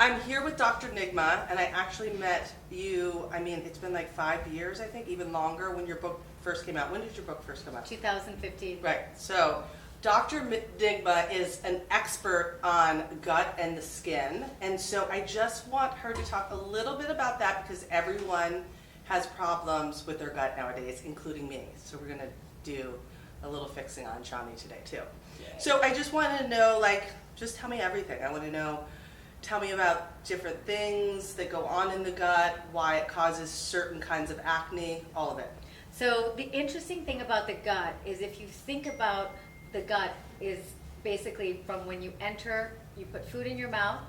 I'm here with Dr. Nigma, and I actually met you, I mean, it's been like 5 years, I think, even longer, when your book first came out. When did your book first come out? 2015. Right. So Dr. Nigma is an expert on gut and the skin, and so I just want her to talk a little bit about that because everyone has problems with their gut nowadays, including me. So we're going to do a little fixing on Shani today, too. Yay. So I just want to know, like, just tell me everything. I want to know, tell me about different things that go on in the gut, why it causes certain kinds of acne, all of it. So the interesting thing about the gut is if you think about the gut is basically from when you enter, you put food in your mouth,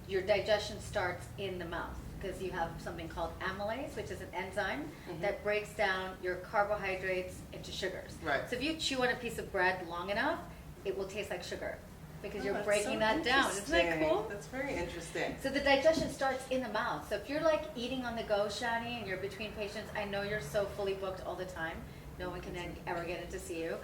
your digestion starts in the mouth because you have something called amylase, which is an enzyme that breaks down your carbohydrates into sugars. Right. So if you chew on a piece of bread long enough, it will taste like sugar because you're that's breaking so that down. Isn't that interesting. cool? That's very interesting. So the digestion starts in the mouth. So if you're like eating on the go, Shani, and you're between patients, I know you're so fully booked all the time. No one can ever get in to see you.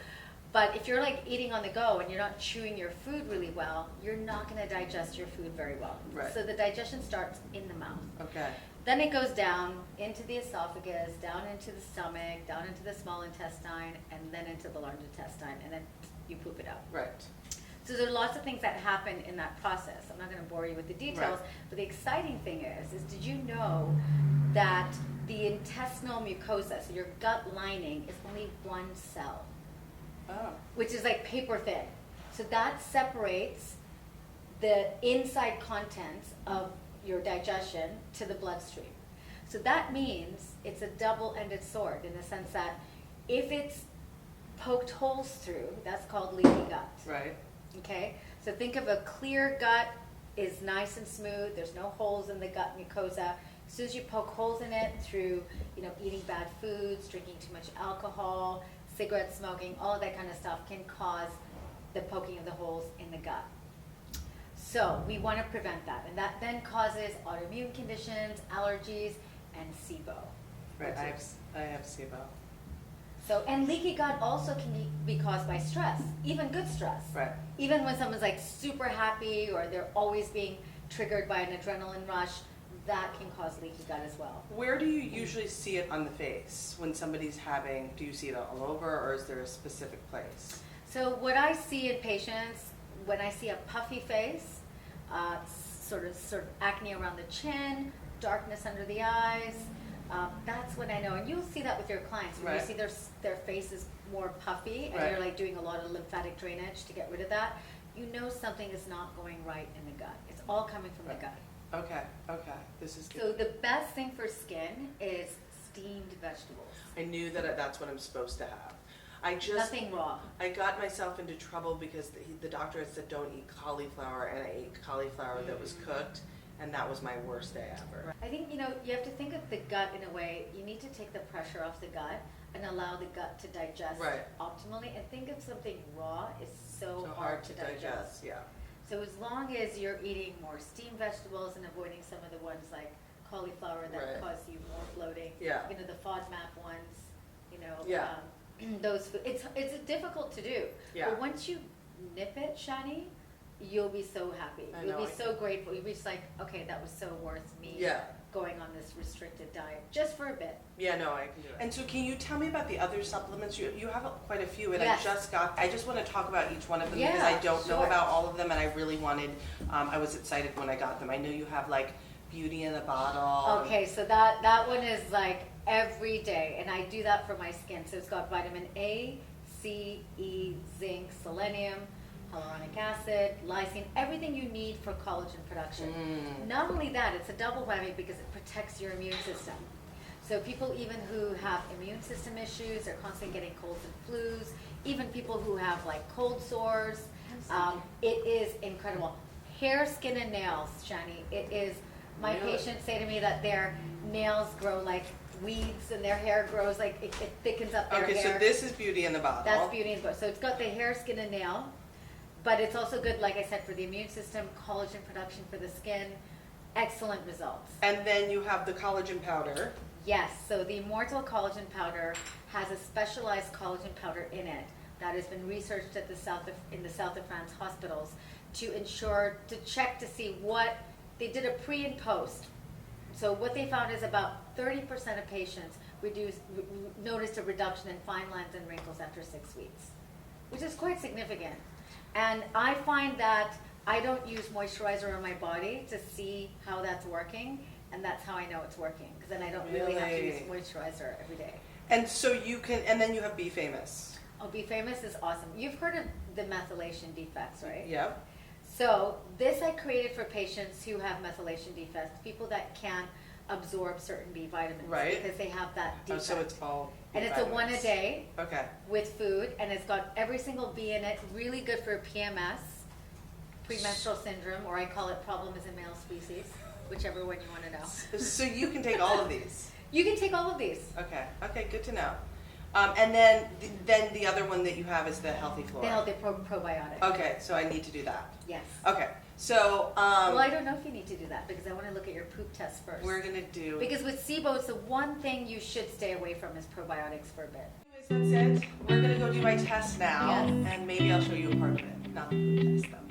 But if you're like eating on the go and you're not chewing your food really well, you're not going to digest your food very well. Right. So the digestion starts in the mouth. Okay. Then it goes down into the esophagus, down into the stomach, down into the small intestine, and then into the large intestine, and then you poop it out. Right. So there are lots of things that happen in that process. I'm not going to bore you with the details, Right. but the exciting thing is did you know that the intestinal mucosa, so your gut lining, is only one cell, Oh. which is like paper thin. So that separates the inside contents of your digestion to the bloodstream. So that means it's a double-ended sword in the sense that if it's poked holes through, that's called leaky gut. Right. Okay, so think of a clear gut is nice and smooth. There's no holes in the gut mucosa. As soon as you poke holes in it through, eating bad foods, drinking too much alcohol, cigarette smoking, all of that kind of stuff can cause the poking of the holes in the gut. So we want to prevent that, and that then causes autoimmune conditions, allergies, and SIBO. Right. I have SIBO. So, and leaky gut also can be caused by stress, even good stress. Right. Even when someone's like super happy or they're always being triggered by an adrenaline rush, that can cause leaky gut as well. Where do you usually see it on the face when somebody's having? Do you see it all over, or is there a specific place? So what I see in patients, when I see a puffy face, sort of acne around the chin, darkness under the eyes, that's when I know. And you'll see that with your clients. When Right. you see their face is more puffy and Right. you're like doing a lot of lymphatic drainage to get rid of that, you know something is not going right in the gut. It's all coming from Right. the gut. Okay. This is good. So the best thing for skin is steamed vegetables. I knew that that's what I'm supposed to have. Nothing raw. I got myself into trouble because the doctor had said don't eat cauliflower, and I ate cauliflower that was cooked, and that was my worst day ever. I think, you have to think of the gut in a way, you need to take the pressure off the gut and allow the gut to digest Right. optimally. And think of something raw is so hard to digest. Yeah. So as long as you're eating more steamed vegetables and avoiding some of the ones like cauliflower that Right. cause you more bloating, Yeah. the FODMAP ones, Yeah. those it's difficult to do. Yeah. But once you nip it, Shani, you'll be so happy. I You'll know, be so grateful. You'll be just like, okay, that was so worth me Yeah. going on this restricted diet just for a bit. Yeah, no, I can do it. And so can you tell me about the other supplements? You have quite a few, and Yes. I just want to talk about each one of them because Yeah, I don't know sure. about all of them, and I really wanted, I was excited when I got them. I know you have like beauty in a bottle. Okay, so that one is like every day, and I do that for my skin. So it's got vitamin A, C, E, zinc, selenium, hyaluronic acid, lysine, everything you need for collagen production. Not only that, it's a double whammy because it protects your immune system. So people even who have immune system issues, they're constantly getting colds and flus, even people who have like cold sores, it is incredible. Hair, skin, and nails, Shani, it is, my Really? patients say to me that their nails grow like weeds and their hair grows like, it thickens up their Okay, hair. so this is beauty in the bottle. That's beauty and book. So it's got the hair, skin, and nail, but it's also good, like I said, for the immune system, collagen production for the skin, excellent results. And then you have the collagen powder. Yes, so the Immortal Collagen Powder has a specialized collagen powder in it that has been researched at in the south of France hospitals to check to see what they did a pre and post. So what they found is about 30% of patients noticed a reduction in fine lines and wrinkles after 6 weeks, which is quite significant. And I find that I don't use moisturizer on my body to see how that's working, and that's how I know it's working, because then I don't really have to use moisturizer every day. And so you can, and then you have Be Famous. Oh, Be Famous is awesome. You've heard of the methylation defects, right? Yep. So this I created for patients who have methylation defects, people that can't absorb certain B vitamins, Right. because they have that defect. Oh, so it's all B and it's vitamins. a one a day Okay. with food, and it's got every single B in it. Really good for PMS, premenstrual syndrome, or I call it problem is a male species, whichever one you want to know. So you can take all of these. You can take all of these. Okay. Okay. Good to know. And then the other one that you have is the Healthy Flora. The healthy probiotic. Okay. So I need to do that. Yes. Okay. So Well, I don't know if you need to do that, because I want to look at your poop test first. we're gonna do. Because with SIBO, it's the one thing you should stay away from is probiotics for a bit. Anyways, that's it. We're gonna go do my test now, Yes. and maybe I'll show you a part of it. Not the poop test, though.